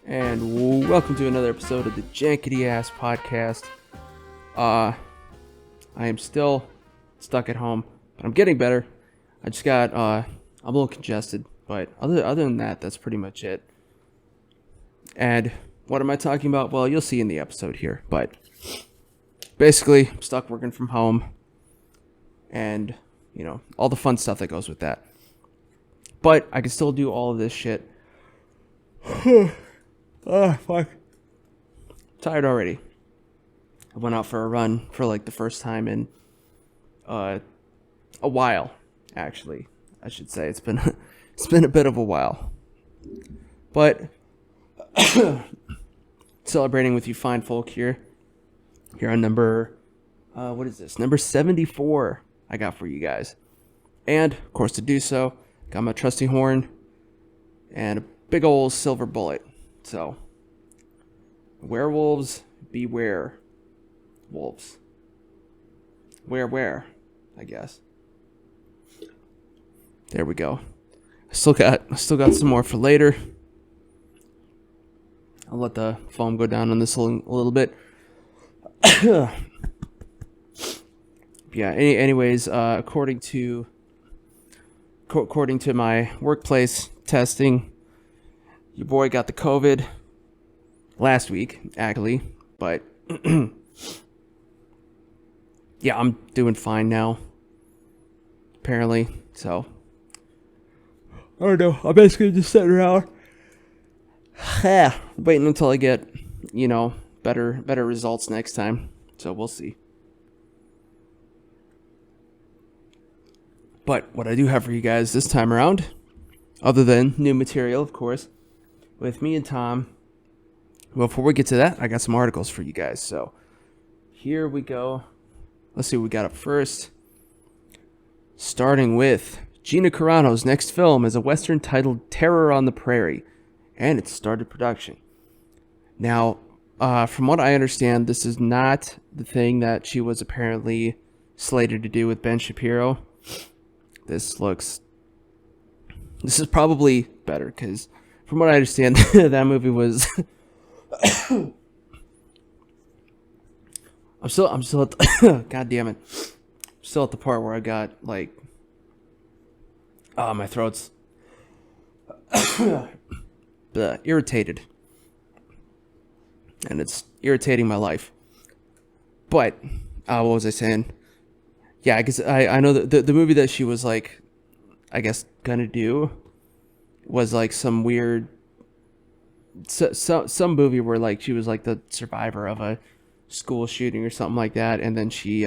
And welcome to another episode of the jankityasspodcast. I am still stuck at home, but I'm getting better. I just got, I'm a little congested, but other than that, that's pretty much it. And what am I talking about? Well, you'll see in the episode here, but basically, I'm stuck working from home, and, you know, all the fun stuff that goes with that. But I can still do all of this shit. Oh, fuck. Tired already. I went out for a run for like the first time in a while, actually. I should say it's been a bit of a while. But celebrating with you fine folk here on number what is this? Number 74 I got for you guys. And of course to do so, got my trusty horn and a big old silver bullet. So, werewolves, beware. Wolves. Where, I guess. There we go. I still got some more for later. I'll let the foam go down on this a little bit. Yeah, anyways, according to my workplace testing, your boy got the COVID last week, actually, but yeah, I'm doing fine now, apparently, so I don't know, I'm basically just sitting around, waiting until I get, you know, better results next time, so we'll see. But what I do have for you guys this time around, other than new material, of course, with me and Tom. Well, before we get to that, I got some articles for you guys. So here we go. Let's see what we got up first. Starting with Ginacarano's next film is a Western titled Terror on the Prairie, and it's started production. Now, from what I understand, this is not the thing that she was apparently slated to do with Ben Shapiro. This is probably better, because from what I understand, that movie was... I'm still at the... God damn it. I'm still at the part where I got, like... my throat's... irritated. And it's irritating my life. But, what was I saying? Yeah, I guess I know that the movie that she was, like, I guess, gonna do was, like, some weird... some movie where, like, she was, like, the survivor of a school shooting or something like that, and then she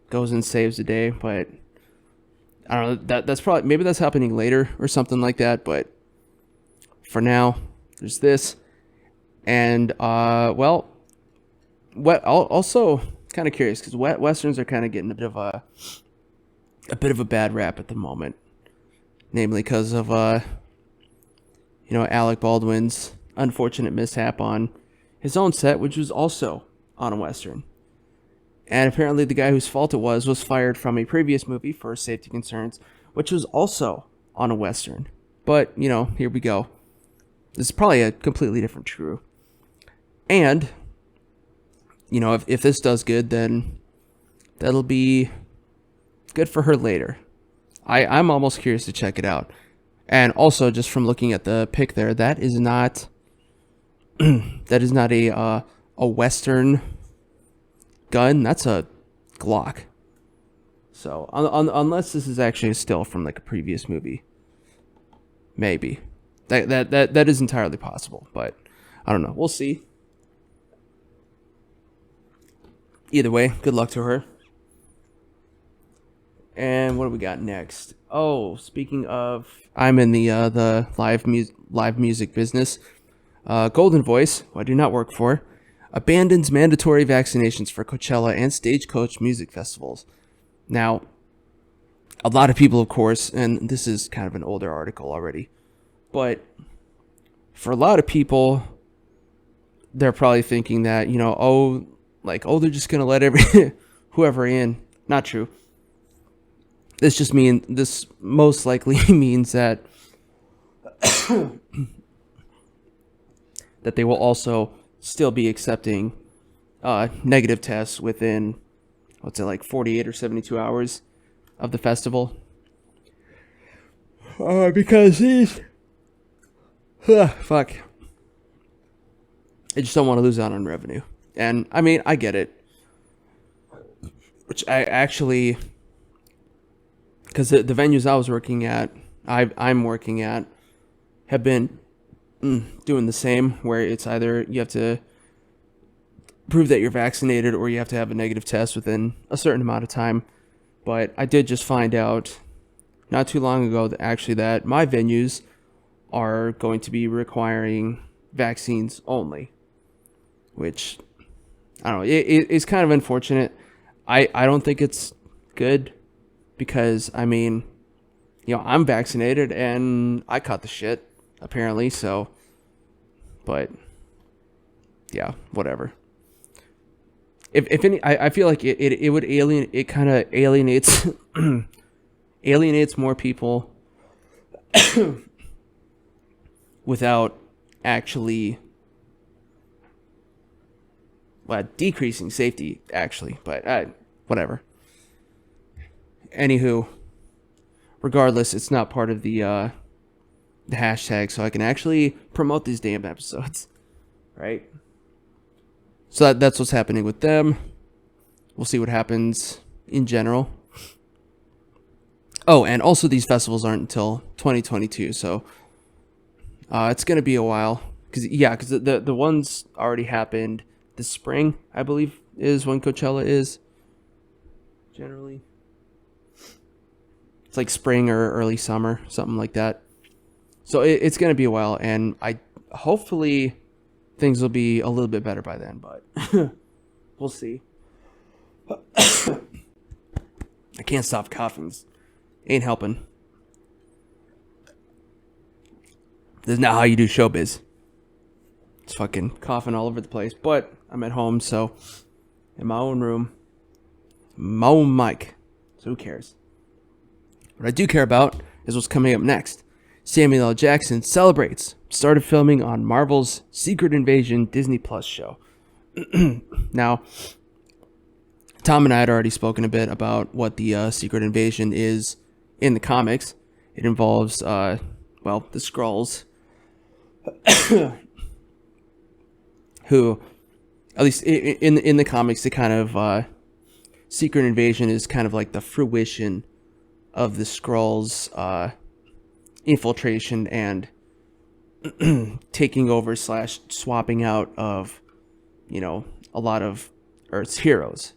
goes and saves the day. But I don't know, that's probably, maybe that's happening later or something like that. But for now, there's this. And well, also kind of curious, because westerns are kind of getting a bit of a bad rap at the moment, namely because of Alec Baldwin's unfortunate mishap on his own set, which was also on a western. And apparently the guy whose fault it was fired from a previous movie for safety concerns, which was also on a western. But, you know, here we go. This is probably a completely different crew. And, you know, if this does good, then that'll be good for her later. I'm almost curious to check it out. And also, just from looking at the pic there, that is not a Western gun. That's a Glock. So, unless this is actually a still from like a previous movie, maybe that is entirely possible. But I don't know. We'll see. Either way, good luck to her. And what do we got next? Oh, speaking of, I'm in the live music business. Golden Voice, who I do not work for, abandons mandatory vaccinations for Coachella and Stagecoach music festivals. Now, a lot of people, of course, and this is kind of an older article already, but for a lot of people, they're probably thinking that, you know, they're just gonna let whoever in. Not true. This most likely means that that they will also still be accepting negative tests within, what's it, like 48 or 72 hours of the festival. Because these... fuck. I just don't want to lose out on revenue. And, I mean, I get it. Which I actually... Because the venues I was working at, I'm working at, have been doing the same, where it's either you have to prove that you're vaccinated or you have to have a negative test within a certain amount of time. But I did just find out not too long ago that my venues are going to be requiring vaccines only, which, I don't know, it's kind of unfortunate. I don't think it's good because, I mean, I'm vaccinated and I caught the shit, apparently, so, but, yeah, whatever. If any, I feel like it would kind of alienates, alienates more people without actually, decreasing safety, actually, but, whatever. Anywho, regardless, it's not part of the hashtag, so I can actually promote these damn episodes, right? So that's what's happening with them. We'll see what happens in general. Oh, and also these festivals aren't until 2022, so it's going to be a while. Because the ones already happened this spring, I believe, is when Coachella is, generally. It's like spring or early summer, something like that. So it's going to be a while, and hopefully things will be a little bit better by then, but we'll see. I can't stop coughing. Ain't helping. This is not how you do showbiz. It's fucking coughing all over the place, but I'm at home, so in my own room, my own mic, so who cares? What I do care about is what's coming up next. Samuel L. Jackson started filming on Marvel's Secret Invasion Disney Plus show. Now, Tom and I had already spoken a bit about what the Secret Invasion is in the comics. It involves, the Skrulls, who, at least in the comics, the kind of Secret Invasion is kind of like the fruition of the Skrulls' infiltration and taking over / swapping out of, a lot of Earth's heroes.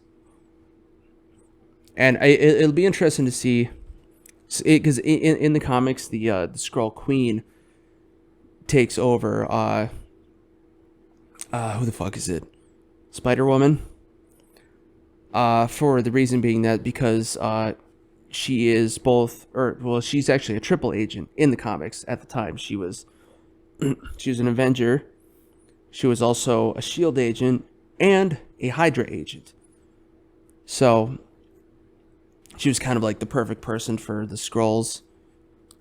And it'll be interesting to see, because in the comics, the Skrull Queen takes over, who the fuck is it? Spider-Woman? For the reason being that because she is she's actually a triple agent in the comics at the time. She was an Avenger. She was also a SHIELD agent and a Hydra agent. So she was kind of like the perfect person for the Skrulls,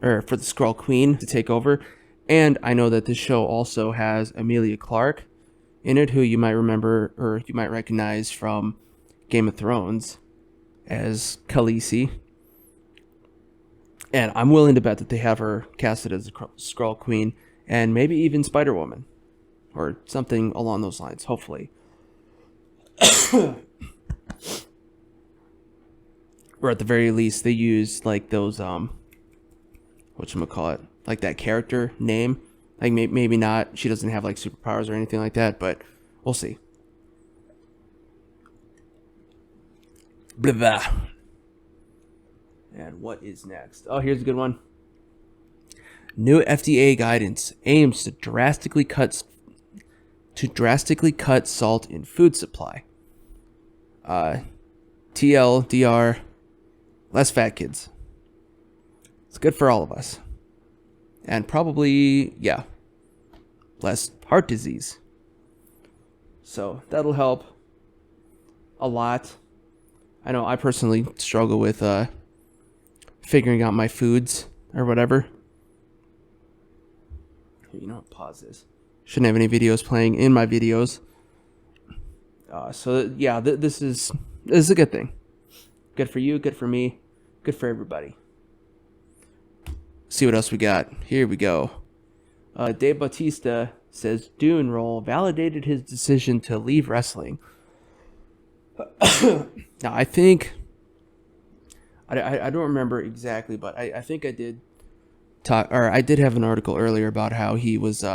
or for the Skrull Queen to take over. And I know that this show also has Emilia Clarke in it, who you might remember, or you might recognize from Game of Thrones as Khaleesi. And I'm willing to bet that they have her casted as the Skrull Queen, and maybe even Spider-Woman, or something along those lines, hopefully. Or at the very least, they use, like, those, whatchamacallit, like that character name. Like, maybe not, she doesn't have, like, superpowers or anything like that, but we'll see. Blah, blah. And what is next? Oh, here's a good one. New FDA guidance aims to drastically cut salt in food supply. TLDR, less fat kids. It's good for all of us. And probably, less heart disease. So that'll help a lot. I know I personally struggle with figuring out my foods or whatever. You know what? Pause this. Shouldn't have any videos playing in my videos. So yeah, this is a good thing. Good for you, good for me, good for everybody. See what else we got. Here we go. Dave Bautista says Dune role validated his decision to leave wrestling. Now, I think... I don't remember exactly, but I think I did talk... Or I did have an article earlier about how he was...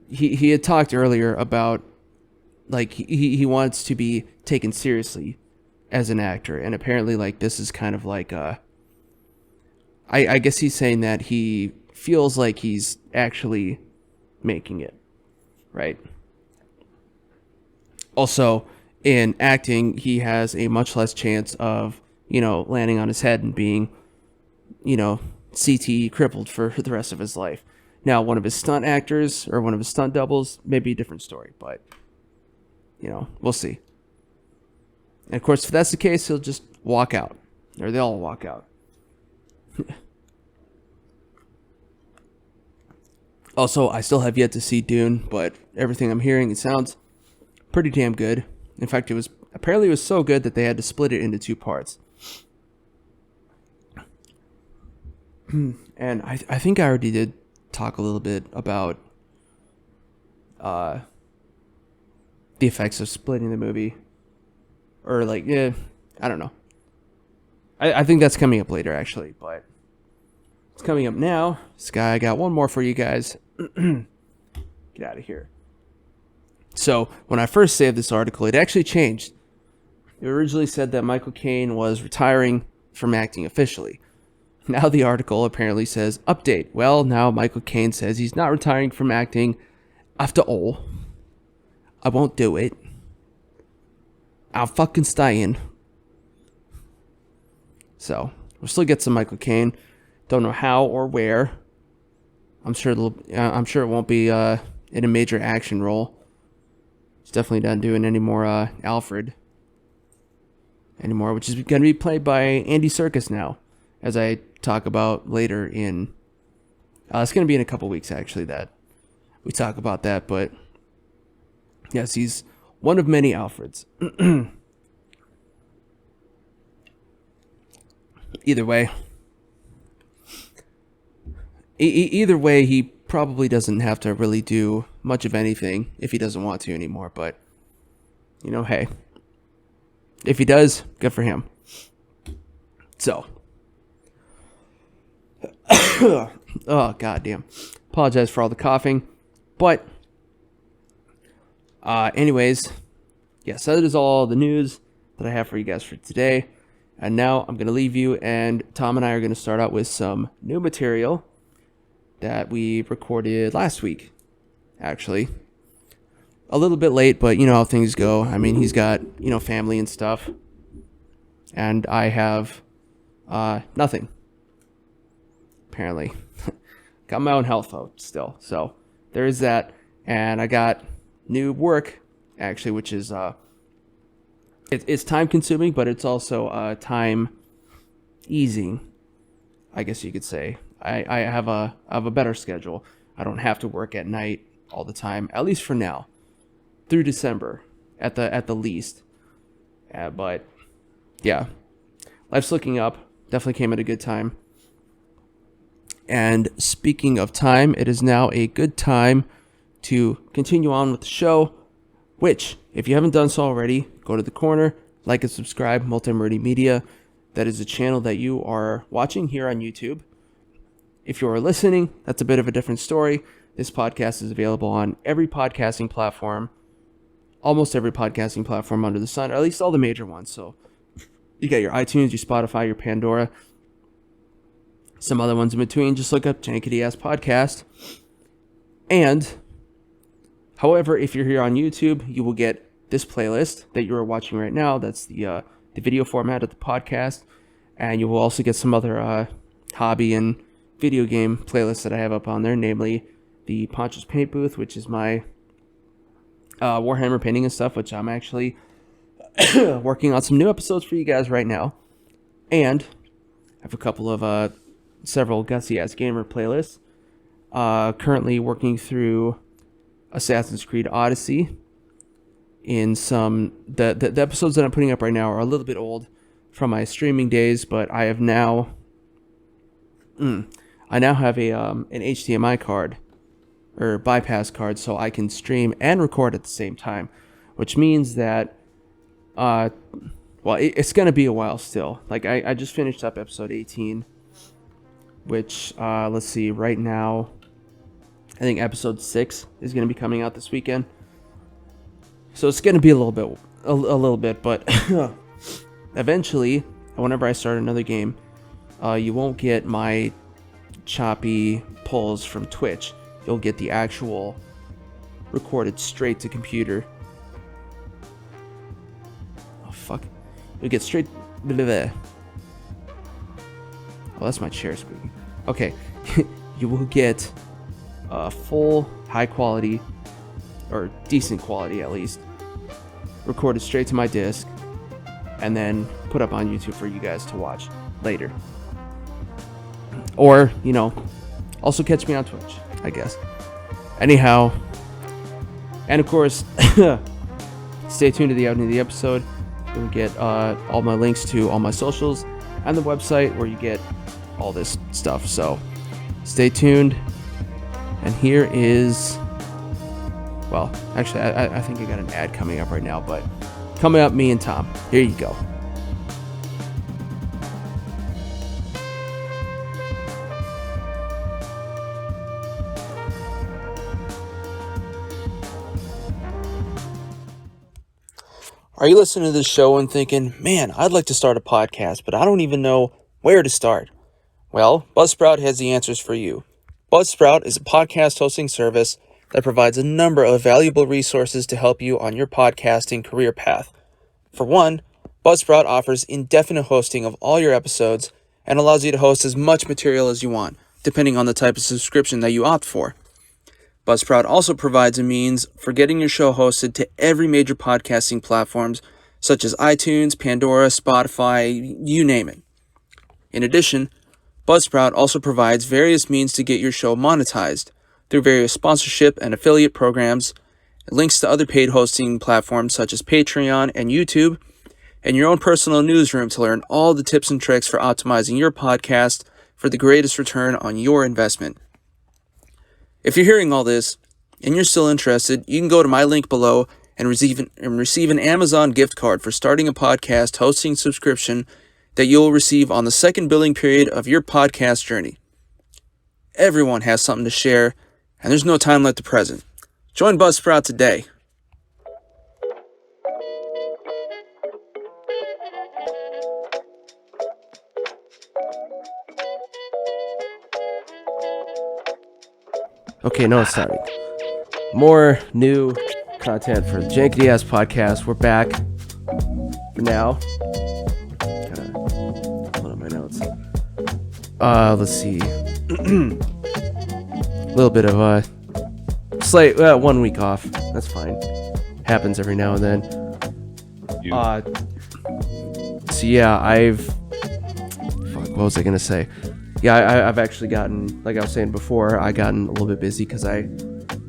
He had talked earlier about... Like, he wants to be taken seriously as an actor. And apparently, like, this is kind of like... I guess he's saying that he feels like he's actually making it, right? Also, in acting, he has a much less chance of, landing on his head and being, CTE crippled for the rest of his life. Now, one of his stunt actors or one of his stunt doubles may be a different story, but, we'll see. And of course, if that's the case, he'll just walk out, or they'll all walk out. Also, I still have yet to see Dune, but everything I'm hearing, it sounds pretty damn good. In fact, it was so good that they had to split it into 2 parts. And I think I already did talk a little bit about the effects of splitting the movie. Or like, I don't know. I think that's coming up later, actually, but it's coming up now. Sky, I got one more for you guys. Get out of here. So, when I first saved this article, it actually changed. It originally said that Michael Caine was retiring from acting officially. Now the article apparently says, update. Well, now Michael Caine says he's not retiring from acting after all. I won't do it. I'm fucking staying. So, we'll still get some Michael Caine. Don't know how or where. I'm sure it won't be in a major action role. He's definitely not doing any more Alfred anymore, which is going to be played by Andy Serkis now, as I talk about later in... it's going to be in a couple weeks, actually, that we talk about that, but yes, he's one of many Alfreds. Either way, he probably doesn't have to really do much of anything if he doesn't want to anymore. But, hey, if he does, good for him. So, oh, goddamn. Apologize for all the coughing. But, anyways, yes, that is all the news that I have for you guys for today. And now I'm going to leave you, and Tom and I are going to start out with some new material that we recorded last week, actually. A little bit late, but you know how things go. I mean, he's got, family and stuff. And I have nothing, apparently. Got my own health though, still. So there is that. And I got new work, actually, which is... It's time consuming, but it's also time easing, I guess you could say. I have a better schedule. I don't have to work at night all the time, at least for now, through December at the least. But yeah, life's looking up. Definitely came at a good time. And speaking of time, it is now a good time to continue on with the show, which, if you haven't done so already, go to the corner, like and subscribe, Multi-Murdy Media. That is a channel that you are watching here on YouTube. If you are listening, that's a bit of a different story. This podcast is available on every podcasting platform, almost every podcasting platform under the sun, or at least all the major ones. So you got your iTunes, your Spotify, your Pandora, some other ones in between. Just look up jankityasspodcast. And, however, if you're here on YouTube, you will get this playlist that you are watching right now. That's the video format of the podcast. And you will also get some other hobby and video game playlists that I have up on there, namely the Poncho's Paint Booth, which is my Warhammer painting and stuff, which I'm actually working on some new episodes for you guys right now. And I have a couple of several Gutsy Ass Gamer playlists. Currently working through Assassin's Creed Odyssey. In some the episodes that I'm putting up right now are a little bit old from my streaming days, but I have now I now have an HDMI card or bypass card, so I can stream and record at the same time, which means that it's gonna be a while still. Like I just finished up episode 18, which let's see, right now I think episode 6 is gonna be coming out this weekend. So it's gonna be a little bit, but eventually, whenever I start another game, you won't get my choppy pulls from Twitch. You'll get the actual recorded straight to computer. Oh fuck! You'll get straight. Blah, blah, blah. Oh, that's my chair squeaking. Okay, you will get full, high quality, or decent quality at least, recorded straight to my disc, and then put up on YouTube for you guys to watch later. Or, also catch me on Twitch, I guess. Anyhow, and of course, stay tuned to the end of the episode. You'll get all my links to all my socials and the website where you get all this stuff. So stay tuned. And here is, well, actually, I think I got an ad coming up right now, but coming up, me and Tom. Here you go. Are you listening to this show and thinking, man, I'd like to start a podcast, but I don't even know where to start? Well, Buzzsprout has the answers for you. Buzzsprout is a podcast hosting service that provides a number of valuable resources to help you on your podcasting career path. For one, Buzzsprout offers indefinite hosting of all your episodes and allows you to host as much material as you want, depending on the type of subscription that you opt for. Buzzsprout also provides a means for getting your show hosted to every major podcasting platforms such as iTunes, Pandora, Spotify, you name it. In addition, Buzzsprout also provides various means to get your show monetized through various sponsorship and affiliate programs, links to other paid hosting platforms such as Patreon and YouTube, and your own personal newsroom to learn all the tips and tricks for optimizing your podcast for the greatest return on your investment. If you're hearing all this and you're still interested, you can go to my link below and receive an Amazon gift card for starting a podcast hosting subscription that you'll receive on the second billing period of your podcast journey. Everyone has something to share, and there's no time like the present. Join Buzzsprout today. Okay, no, sorry. More new content for the jankityasspodcast. We're back for now. Gotta pull up my notes. Let's see. A little bit of a slight 1 week off. That's fine. Happens every now and then. So yeah, what was I gonna say? Yeah, I've actually gotten, like I was saying before, I gotten a little bit busy because I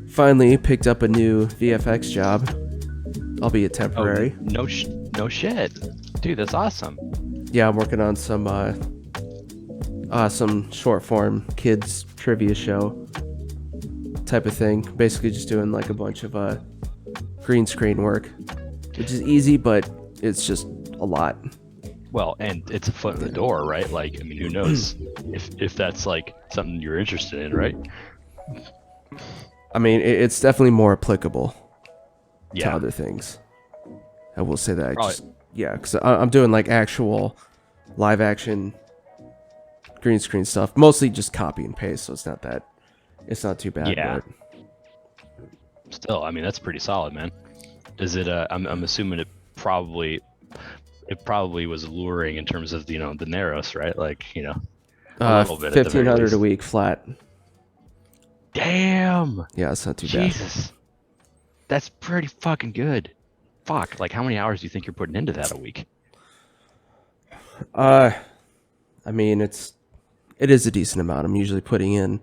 finally picked up a new VFX job, albeit temporary. Oh, no shit, dude, that's awesome. Yeah, I'm working on some short form kids trivia show type of thing. Basically, just doing like a bunch of green screen work, which is easy, but it's just a lot. Well, and it's a foot in the door, right? Like, I mean, who knows if that's like something you're interested in, right? I mean, it's definitely more applicable to Yeah. other things. I will say that. Because I'm doing like actual live action green screen stuff, mostly just copy and paste, so it's not too bad. Yeah. But Still, I mean, that's pretty solid, man. Is it? I'm assuming it probably was alluring in terms of the narrows, right? Like a little bit. $1,500 a week flat. Damn. Yeah, it's not too bad. Jesus, that's pretty fucking good. Fuck, like how many hours do you think you're putting into that a week? I mean, it is a decent amount. I'm usually putting in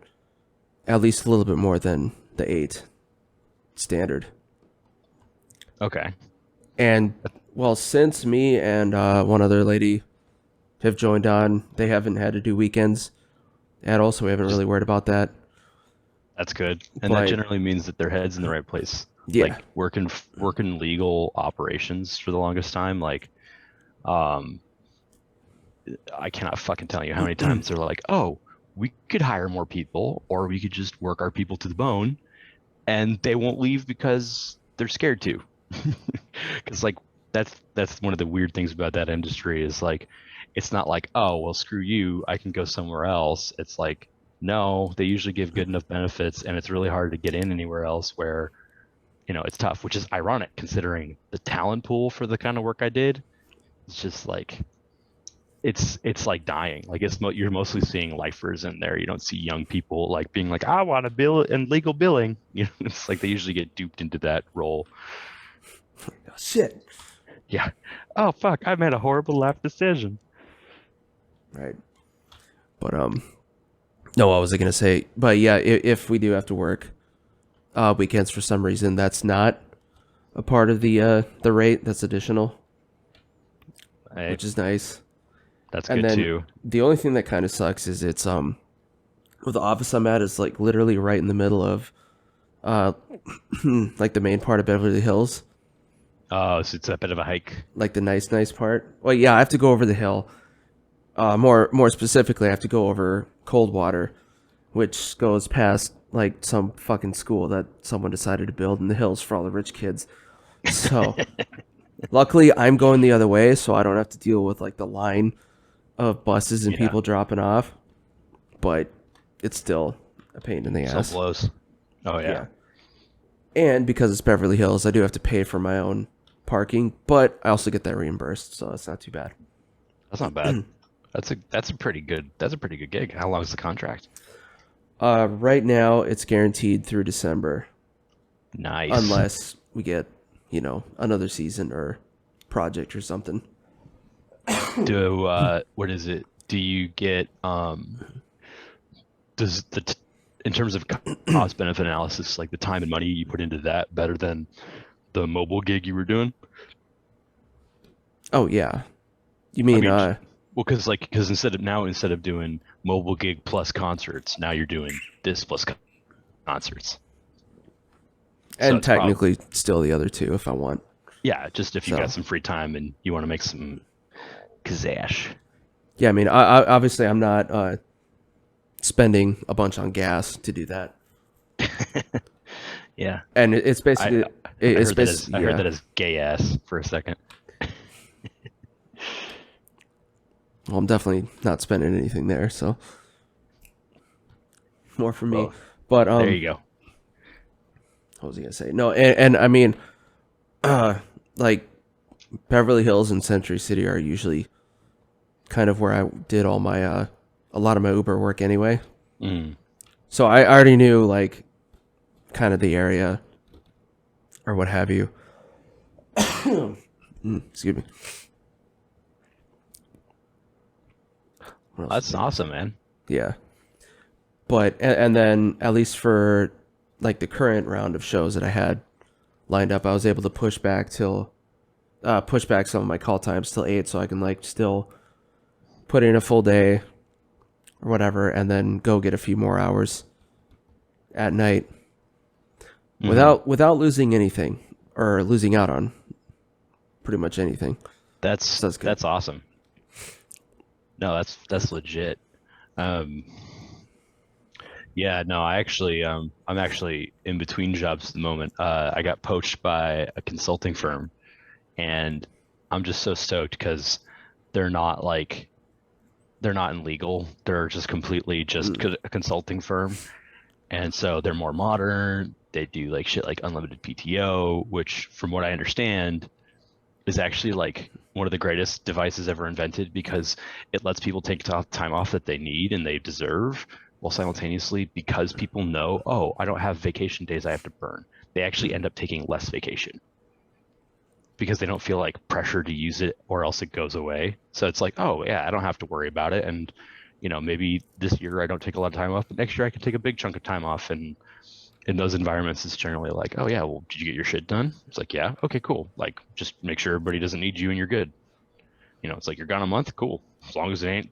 at least a little bit more than the 8 standard. Okay. And well, since me and one other lady have joined on, they haven't had to do weekends, and also we haven't really worried about that. That's good, and that generally means that their head's in the right place. Yeah. Like working legal operations for the longest time. Like, I cannot fucking tell you how many times they're like, "Oh, we could hire more people, or we could just work our people to the bone," and they won't leave because they're scared to. Because like that's one of the weird things about that industry is like, it's not like, oh well, screw you, I can go somewhere else. It's like, no, they usually give good enough benefits, and it's really hard to get in anywhere else where, it's tough, which is ironic considering the talent pool for the kind of work I did. It's just like, it's like dying. Like you're mostly seeing lifers in there. You don't see young people like being like, I want to bill and legal billing. It's like they usually get duped into that role. Oh, shit. Yeah. Oh fuck, I made a horrible life decision. Right. But no, what was I gonna say? But yeah, if we do have to work weekends for some reason, that's not a part of the rate. That's additional, which is nice. That's good too. The only thing that kind of sucks is it's well, the office I'm at is like literally right in the middle of like the main part of Beverly Hills. Oh, so it's a bit of a hike. Like the nice part. Well, yeah, I have to go over the hill. More specifically, I have to go over Coldwater, which goes past like some fucking school that someone decided to build in the hills for all the rich kids. So, luckily, I'm going the other way, so I don't have to deal with like the line of buses and people dropping off. But it's still a pain in the ass. So blows. Oh yeah. And because it's Beverly Hills, I do have to pay for my own parking, but I also get that reimbursed, so it's not too bad. That's not bad. That's a pretty good gig. How long is the contract? Right now it's guaranteed through December. Nice. Unless we get, another season or project or something. What is it? Do you get does in terms of cost benefit analysis, like the time and money you put into that better than the mobile gig you were doing? Oh yeah. You mean well, because instead of doing mobile gig plus concerts, now you're doing this plus concerts. And so technically still the other two if I want. Yeah, just if you got some free time and you want to make some kazash. Yeah, I mean, obviously I'm not spending a bunch on gas to do that. Yeah. And it's basically... I heard that as gay ass for a second. Well, I'm definitely not spending anything there, so... More for me. Well, but there you go. What was I going to say? No, and I mean... like, Beverly Hills and Century City are usually kind of where I did all my... a lot of my Uber work anyway. Mm. So I already knew, like, kind of the area or what have you. Excuse me. That's awesome, man. Yeah. But, and then at least for like the current round of shows that I had lined up, I was able to push back some of my call times till 8 so I can like still put in a full day or whatever and then go get a few more hours at night without losing anything or losing out on pretty much anything. That's awesome. No, that's legit. Yeah, no, I'm actually in between jobs at the moment. I got poached by a consulting firm, and I'm just so stoked because they're not in legal. They're just completely just a consulting firm, and so they're more modern. They do like shit like unlimited PTO, which, from what I understand, is actually like one of the greatest devices ever invented because it lets people take time off that they need and they deserve, while simultaneously, because people know, oh, I don't have vacation days I have to burn, they actually end up taking less vacation because they don't feel like pressure to use it or else it goes away. So it's like, oh yeah, I don't have to worry about it. And maybe this year I don't take a lot of time off, but next year I can take a big chunk of time off. And in those environments, it's generally like, oh yeah, well, did you get your shit done? It's like, yeah, okay, cool. Like, just make sure everybody doesn't need you and you're good. It's like, you're gone a month, cool. As long as it ain't a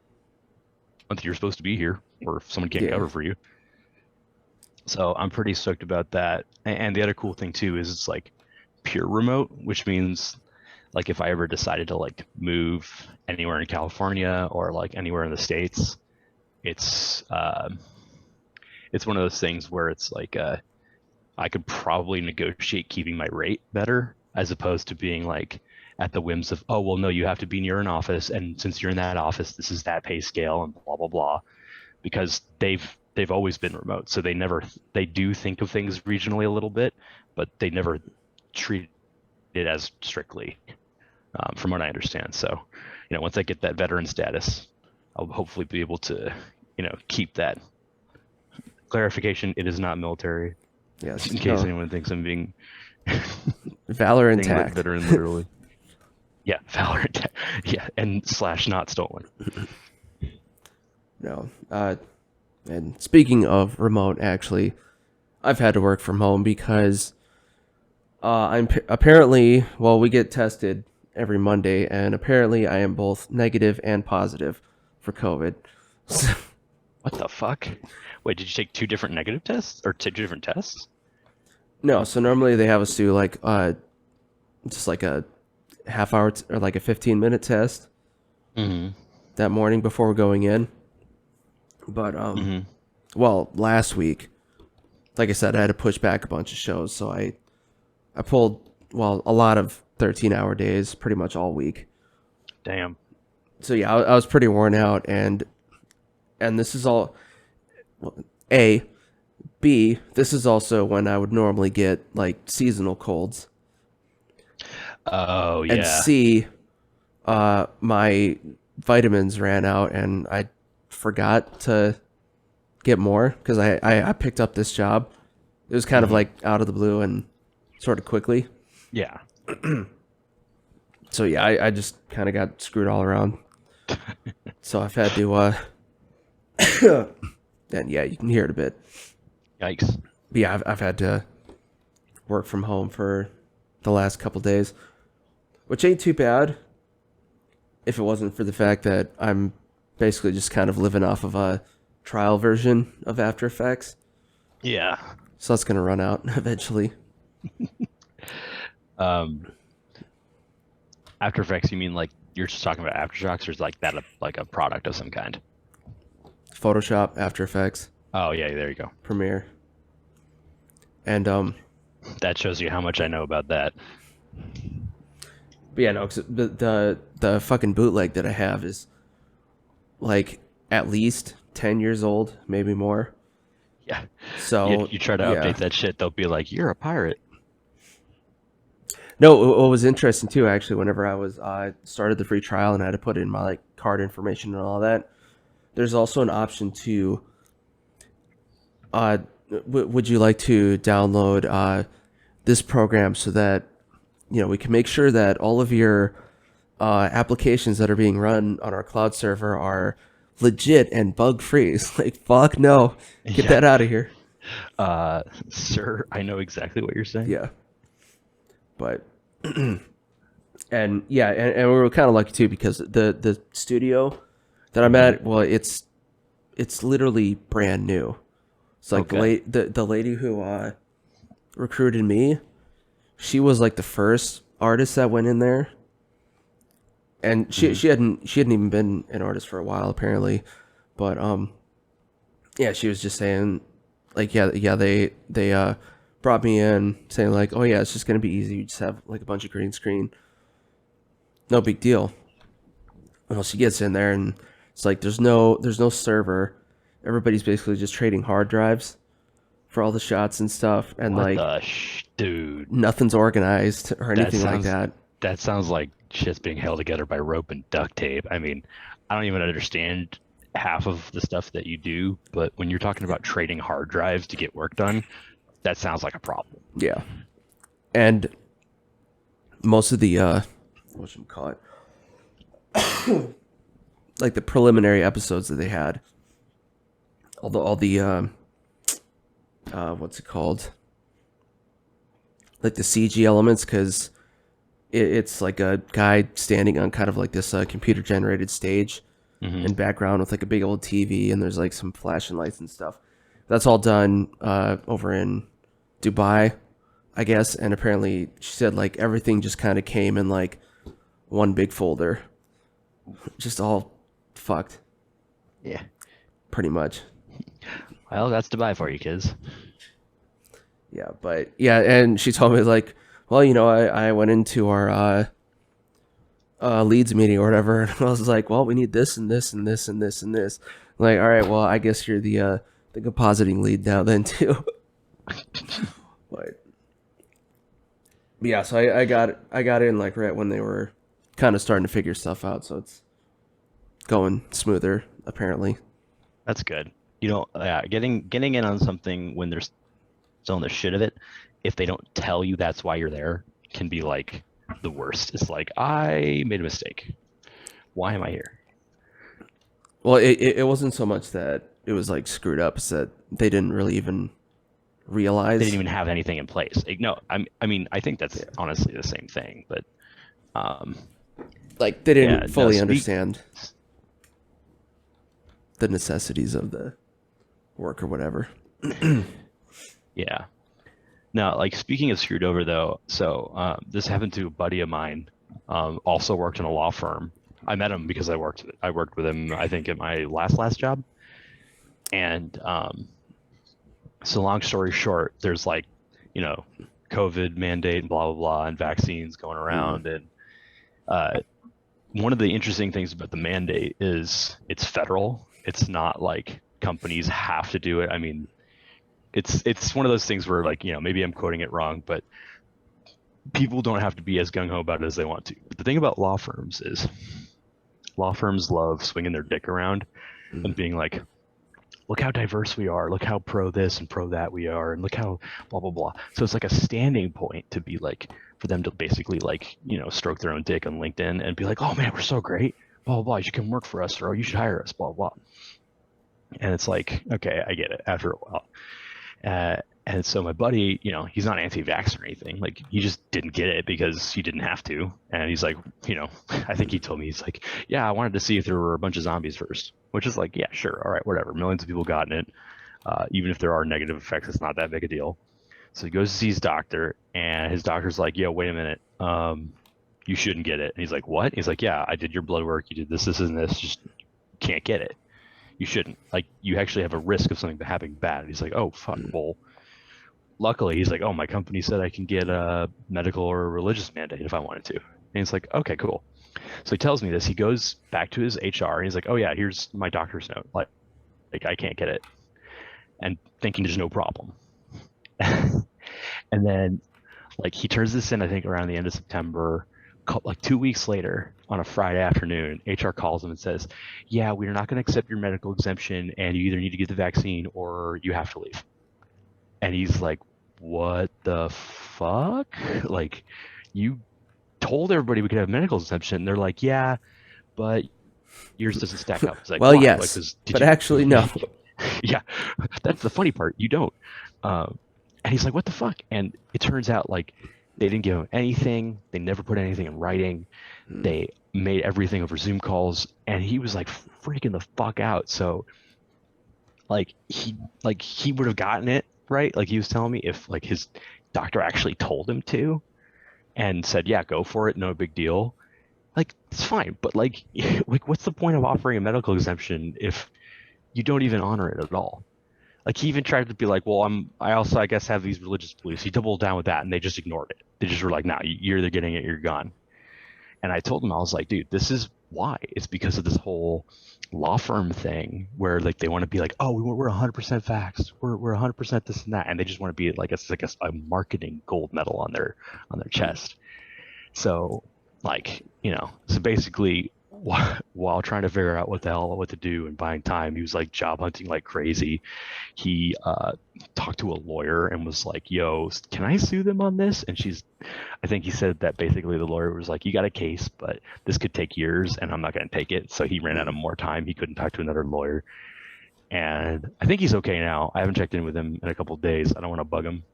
month you're supposed to be here, or if someone can't cover for you. So I'm pretty stoked about that. And the other cool thing too is it's like pure remote, which means like if I ever decided to like move anywhere in California or like anywhere in the States, it's one of those things where it's like I could probably negotiate keeping my rate better as opposed to being like at the whims of, oh well, no, you have to be near an office, and since you're in that office, this is that pay scale and blah blah blah, because they've always been remote, so they do think of things regionally a little bit, but they never treat it as strictly, from what I understand. So, once I get that veteran status, I'll hopefully be able to, keep that clarification. It is not military. Yes. In case anyone thinks I'm being valor intact. Veteran, literally. Yeah, valor intact. Yeah, and / not stolen. No. And speaking of remote, actually, I've had to work from home because apparently, we get tested every Monday, and apparently I am both negative and positive for COVID. What the fuck? Wait, did you take 2 different negative tests or 2 different tests? No, so normally they have us do like just like a half hour or like a 15-minute test that morning before we're going in. But last week, like I said, I had to push back a bunch of shows, so I pulled a lot of 13-hour days pretty much all week. Damn. So yeah, I was pretty worn out, and this is all A. B, this is also when I would normally get like seasonal colds. Oh yeah. And C, my vitamins ran out and I forgot to get more because I picked up this job. It was kind of like out of the blue and sort of quickly. Yeah. So yeah, I just kind of got screwed all around. So I've had to and yeah, you can hear it a bit. Yikes. But yeah, I've had to work from home for the last couple days, which ain't too bad if it wasn't for the fact that I'm basically just kind of living off of a trial version of After Effects. Yeah. So that's going to run out eventually. After Effects, you mean like you're just talking about Aftershocks, or is like that like a product of some kind? Photoshop, After Effects. Oh yeah, there you go. Premiere. And that shows you how much I know about that. But yeah, no, 'cause the fucking bootleg that I have is like at least 10 years old, maybe more. Yeah. So you try to update that shit, they'll be like, "You're a pirate." No, what was interesting too, actually, whenever I was started the free trial and I had to put in my like card information and all that, there's also an option to would you like to download this program so that we can make sure that all of your applications that are being run on our cloud server are legit and bug free. It's like, fuck no, get that out of here. Sir, I know exactly what you're saying. Yeah. But and we were kind of lucky too because the studio that I'm at, it's literally brand new. It's like the lady who recruited me, she was like the first artist that went in there, and she hadn't even been an artist for a while apparently, but she was just saying like they brought me in saying like, oh yeah, it's just gonna be easy, you just have like a bunch of green screen, no big deal. Well, she gets in there and it's like there's no server. Everybody's basically just trading hard drives for all the shots and stuff, and dude, nothing's organized or anything like that. That sounds like shit's being held together by rope and duct tape. I mean, I don't even understand half of the stuff that you do, but when you're talking about trading hard drives to get work done, that sounds like a problem. Yeah, and most of the whatchamacallit, like the preliminary episodes that they had, all the what's it called, like the CG elements, because it's like a guy standing on kind of like this computer generated stage in background with like a big old TV, and there's like some flashing lights and stuff. That's all done over in Dubai, I guess. And apparently she said like everything just kind of came in like one big folder, just all fucked. Yeah. Pretty much. Well, that's Dubai for you, kids. Yeah, but yeah, and she told me like, well, you know, I went into our leads meeting or whatever, and I was like, well, we need this and this and this and this and this. I'm like, all right, well, I guess you're the compositing lead now then too. But yeah, so I got in like right when they were kind of starting to figure stuff out, so it's going smoother apparently. That's good. You know, getting in on something when there's still in the shit of it, if they don't tell you that's why you're there, can be like the worst. It's like, I made a mistake. Why am I here? Well, it wasn't so much that it was like screwed up, it's that they didn't really even realize. They didn't even have anything in place. No, I mean, I think that's honestly the same thing, but like they didn't fully understand the necessities of the work or whatever. Yeah. Now, like speaking of screwed over though, so this happened to a buddy of mine, also worked in a law firm. I met him because I worked with him, I think, at my last job. And so long story short, there's like, you know, COVID mandate and blah, blah, blah, and vaccines going around. And one of the interesting things about the mandate is it's federal. It's not like companies have to do it. I mean, it's one of those things where, like, you know, maybe I'm quoting it wrong, but people don't have to be as gung-ho about it as they want to. But the thing about law firms is law firms love swinging their dick around and being like, look how diverse we are, look how pro this and pro that we are, and look how blah, blah, blah. So it's like a standing point to be like, for them to basically like, you know, stroke their own dick on LinkedIn and be like, oh man, we're so great, blah, blah, blah, you should come work for us, or oh, you should hire us, blah, blah. And it's like, okay, I get it after a while. And so my buddy, you know, he's not anti-vax or anything. Like, he just didn't get it because he didn't have to. And he's like, you know, I think he told me, he's like, yeah, I wanted to see if there were a bunch of zombies first, which is like, yeah, sure. All right, whatever. Millions of people gotten it. Even if there are negative effects, it's not that big a deal. So he goes to see his doctor, and his doctor's like, yo, wait a minute. You shouldn't get it. And he's like, what? He's like, yeah, I did your blood work. You did this, this, and this. Just can't get it. You shouldn't. Like, you actually have a risk of something happening bad. And he's like, oh, fuck, well, luckily, he's like, oh, my company said I can get a medical or a religious mandate if I wanted to. And he's like, okay, cool. So he tells me this. He goes back to his HR, and he's like, oh, yeah, here's my doctor's note. Like I can't get it. And thinking there's no problem. And then, like, he turns this in, I think, around the end of September. Like 2 weeks later, on a Friday afternoon, HR calls him and says, yeah, we're not going to accept your medical exemption, and you either need to get the vaccine or you have to leave. And he's like, what the fuck? Like, you told everybody we could have medical exemption. And they're like, yeah, but yours doesn't stack up. It's like, well, why? yes, Like, but actually, no. Yeah, that's the funny part. You don't. And he's like, what the fuck? And it turns out, like, they didn't give him anything. They never put anything in writing. They made everything over Zoom calls. And he was, like, freaking the fuck out. So, like, he would have gotten it, right? Like, he was telling me, if, like, his doctor actually told him to and said, yeah, go for it, no big deal. Like, it's fine. But, like, what's the point of offering a medical exemption if you don't even honor it at all? Like, he even tried to be like, well, I also, I guess, have these religious beliefs. He doubled down with that, and they just ignored it. They just were like, nah, you're either getting it, you're gone. And I told him, I was like, dude, this is why. It's because of this whole law firm thing where, like, they want to be like, oh, we're 100% vaxxed. We're 100% this and that. And they just want to be like, it's like a marketing gold medal on their chest. So, like, you know, so basically while trying to figure out what the hell what to do and buying time, he was like job hunting like crazy. He talked to a lawyer and was like, "Yo, can I sue them on this?" And I think he said that basically the lawyer was like, "You got a case, but this could take years, and I'm not going to take it." So he ran out of more time. He couldn't talk to another lawyer, and I think he's okay now. I haven't checked in with him in a couple of days. I don't want to bug him,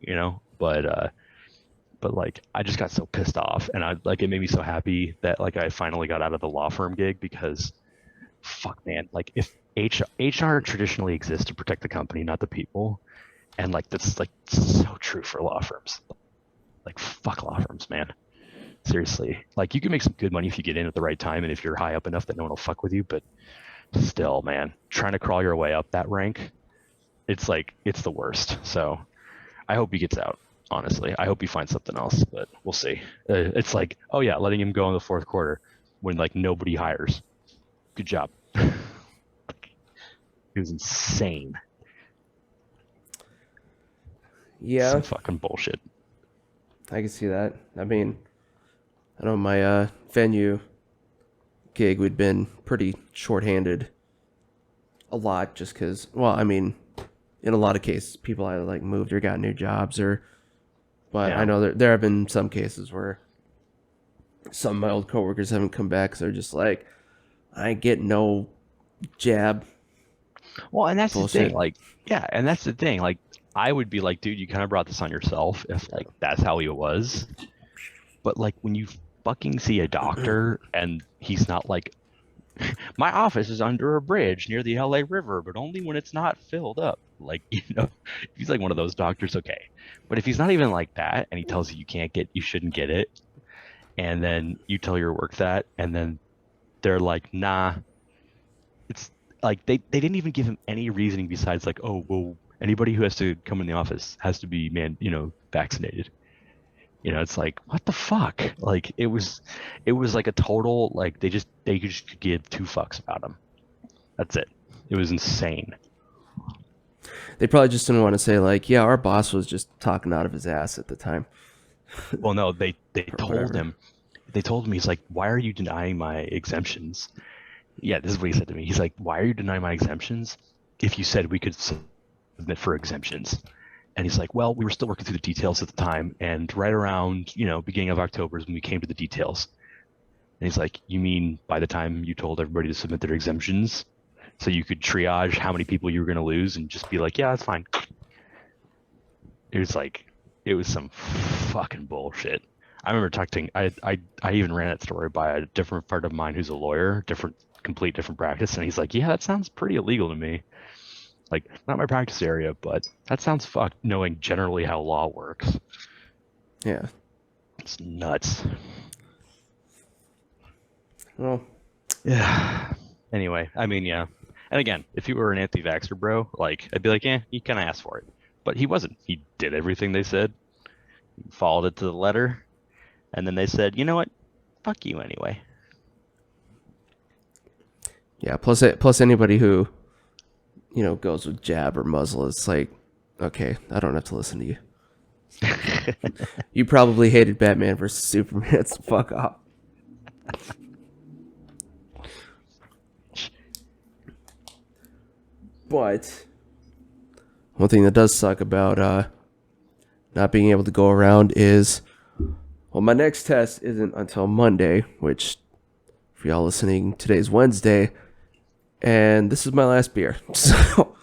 but like I just got so pissed off, and it made me so happy that like I finally got out of the law firm gig because fuck man, like if HR traditionally exists to protect the company, not the people, and like that's like so true for law firms. Like fuck law firms, man. Seriously, like you can make some good money if you get in at the right time and if you're high up enough that no one will fuck with you, but still, man, trying to crawl your way up that rank, it's the worst. So I hope he gets out. Honestly, I hope he finds something else, but we'll see. It's like, oh yeah, letting him go in the fourth quarter when like nobody hires. Good job. It was insane. Yeah, some fucking bullshit. I can see that. I mean, I know my venue gig, we'd been pretty shorthanded a lot just because, well, I mean, in a lot of cases, people either like moved or got new jobs but yeah. I know there have been some cases where some of my old coworkers haven't come back because they're just like, I ain't getting no jab. Well, and that's bullshit. The thing. Like, yeah, and that's the thing. Like, I would be like, dude, you kind of brought this on yourself if like that's how he was. But like when you fucking see a doctor and he's not like, my office is under a bridge near the LA River, but only when it's not filled up. Like, if he's like one of those doctors, okay. But if he's not even like that and he tells you you shouldn't get it, and then you tell your work that, and then they're like, nah, it's like they didn't even give him any reasoning besides like, oh, well, anybody who has to come in the office has to be vaccinated. It's like, what the fuck? Like it was like a total, like they just could give two fucks about him. That's it. It was insane. They probably just didn't want to say like, yeah, our boss was just talking out of his ass at the time. Well, no, they told him. They told him, he's like, why are you denying my exemptions? Yeah, this is what he said to me. He's like, why are you denying my exemptions if you said we could submit for exemptions? And he's like, well, we were still working through the details at the time. And right around, beginning of October is when we came to the details. And he's like, you mean by the time you told everybody to submit their exemptions so you could triage how many people you were going to lose and just be like, yeah, that's fine. It was some fucking bullshit. I remember talking, I even ran that story by a different part of mine who's a lawyer, complete different practice. And he's like, yeah, that sounds pretty illegal to me. Like, not my practice area, but that sounds fucked knowing generally how law works. Yeah. It's nuts. Well. Yeah. Anyway, I mean, yeah. And again, if you were an anti-vaxxer, bro, like, I'd be like, you kind of asked for it. But he wasn't. He did everything they said, followed it to the letter, and then they said, you know what? Fuck you anyway. Yeah, plus anybody who goes with jab or muzzle, it's like, okay, I don't have to listen to you. You probably hated Batman versus Superman, so fuck off. But one thing that does suck about not being able to go around is, well, my next test isn't until Monday, which, for y'all listening, today's Wednesday. And this is my last beer. So,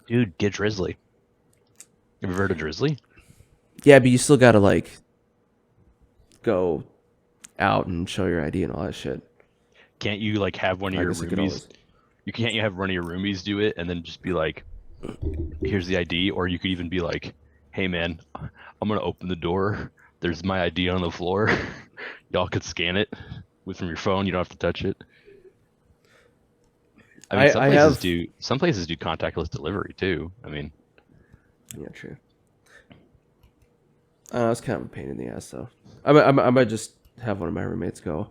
dude, get Drizzly. Have you heard of Drizzly? Yeah, but you still gotta like go out and show your ID and all that shit. Can't you like have one of your roomies? You have one of your roomies do it and then just be like, "Here's the ID," or you could even be like, "Hey man, I'm gonna open the door. There's my ID on the floor. Y'all could scan it from your phone. You don't have to touch it." I mean, some places do contactless delivery too. I mean, yeah, true. It's kind of a pain in the ass though. I might just have one of my roommates go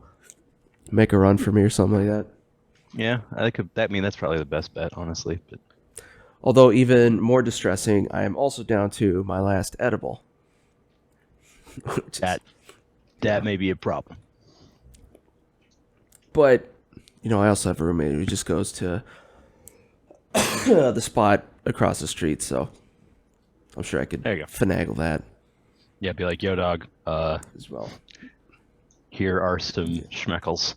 make a run for me or something like that. Yeah, that's probably the best bet, honestly. But although even more distressing, I am also down to my last edible. that may be a problem. But, you know, I also have a roommate who just goes to the spot across the street, so I'm sure I could There you go. finagle that Yeah, be like, yo, dog, as well. here are some schmeckles.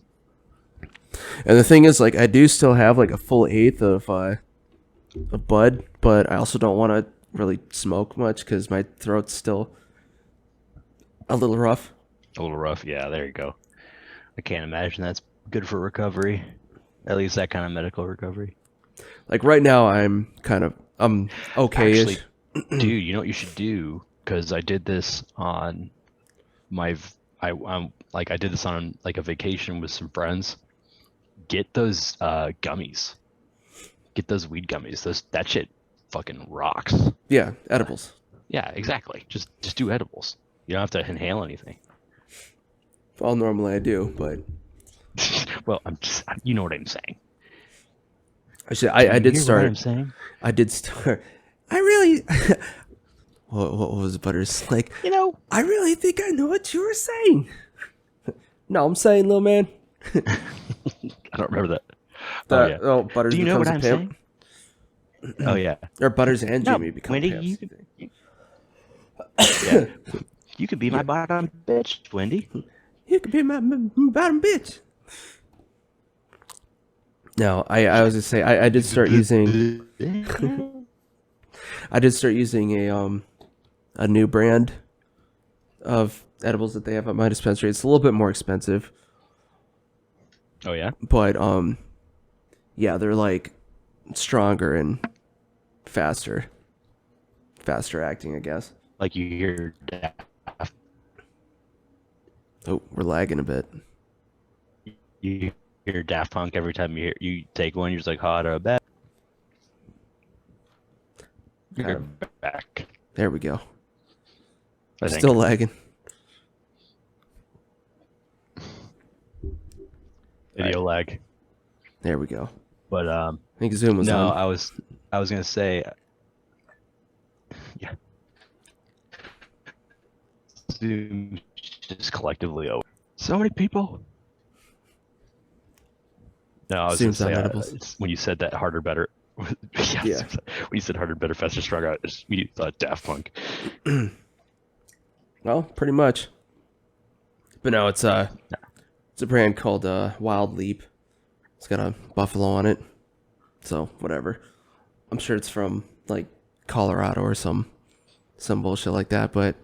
And the thing is, like, I do still have like a full eighth of bud, but I also don't want to really smoke much because my throat's still a little rough. A little rough. Yeah, there you go. I can't imagine that's good for recovery. At least that kind of medical recovery. Like right now, I'm okay-ish. Actually, dude, you know what you should do? Because I did this on I did this on like a vacation with some friends. Get those gummies. Get those weed gummies. That shit fucking rocks. Yeah, edibles. Yeah, exactly. Just do edibles. You don't have to inhale anything. Well, normally I do, but Well, you know what I'm saying. actually, I did What start. I'm saying? I did start. I really. What was Butters like? You know, I really think I know what you were saying. No, I'm saying, little man. I don't remember that. Oh, Butters Do you know becomes what a I'm pimp. saying? Oh yeah. Or Butters and No, Jamie become Wendy, pimps. yeah. You could be my bottom bitch, Wendy. You could be my bottom bitch. No, I was gonna say I did start using. I did start using a new brand of edibles that they have at my dispensary. It's a little bit more expensive, Oh yeah. but yeah, they're like stronger and faster acting, I guess. Like you hear Daft, Oh, we're lagging a bit. you hear Daft Punk every time you take one. You're just like hot or bad. You're back. There we go. I think. Still lagging. Video lag. There we go. But I think Zoom was no, on. I was gonna say, yeah. Zoom just collectively over. So many people. No, I was Zoom's gonna on say edibles. when you said that harder, better. Yeah. When you said harder, better, faster, stronger, I just immediately thought Daft Punk. Well, pretty much. But no, it's a brand called Wildleap. It's got a buffalo on it. So, whatever. I'm sure it's from like Colorado or some bullshit like that, but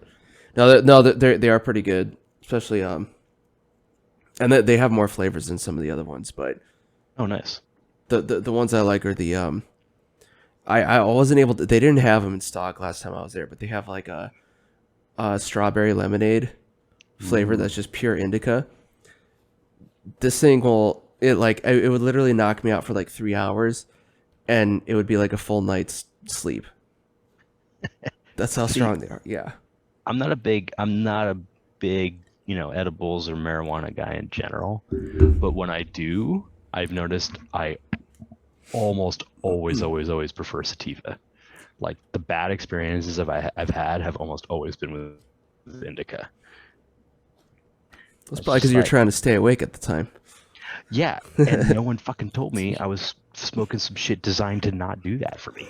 they are pretty good, especially and they have more flavors than some of the other ones, but Oh, nice. the ones I like are the I wasn't able to, they didn't have them in stock last time I was there, but they have like a strawberry lemonade flavor that's just pure indica. This thing it would literally knock me out for like 3 hours, and it would be like a full night's sleep. That's how strong they are. Yeah. I'm not a big, edibles or marijuana guy in general, but when I do, I've noticed I almost always prefer sativa. Like the bad experiences I've had have almost always been with indica. That's probably because you were trying to stay awake at the time. Yeah, and no one fucking told me I was smoking some shit designed to not do that for me.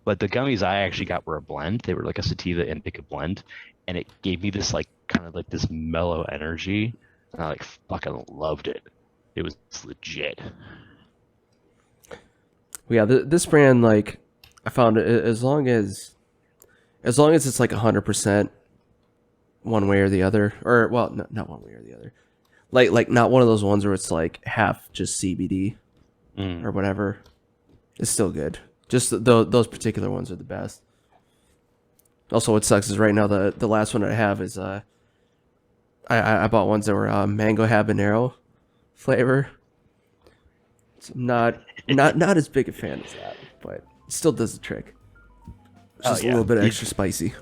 But the gummies I actually got were a blend. They were like a sativa indica blend, and it gave me this like kind of like this mellow energy, and I like fucking loved it. It was legit. Yeah, this brand, like, I found it, as long as it's like 100% one way or the other, or well, no, not one way or the other, like not one of those ones where it's like half just CBD or whatever. It's still good. Just those particular ones are the best. Also, what sucks is right now the last one I have is I bought ones that were mango habanero flavor. So not as big a fan as that, but it still does the trick. It's just a little bit extra spicy.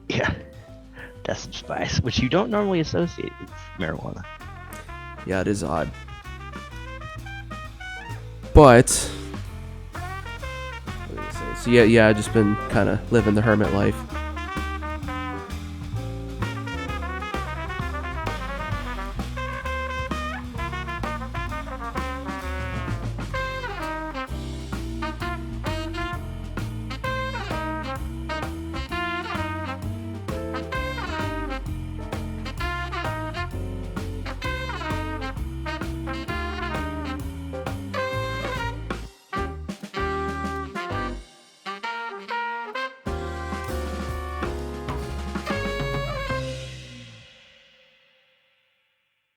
Yeah, that's some spice, which you don't normally associate with marijuana. Yeah, it is odd. But what was I gonna say? So yeah, I've just been kind of living the hermit life.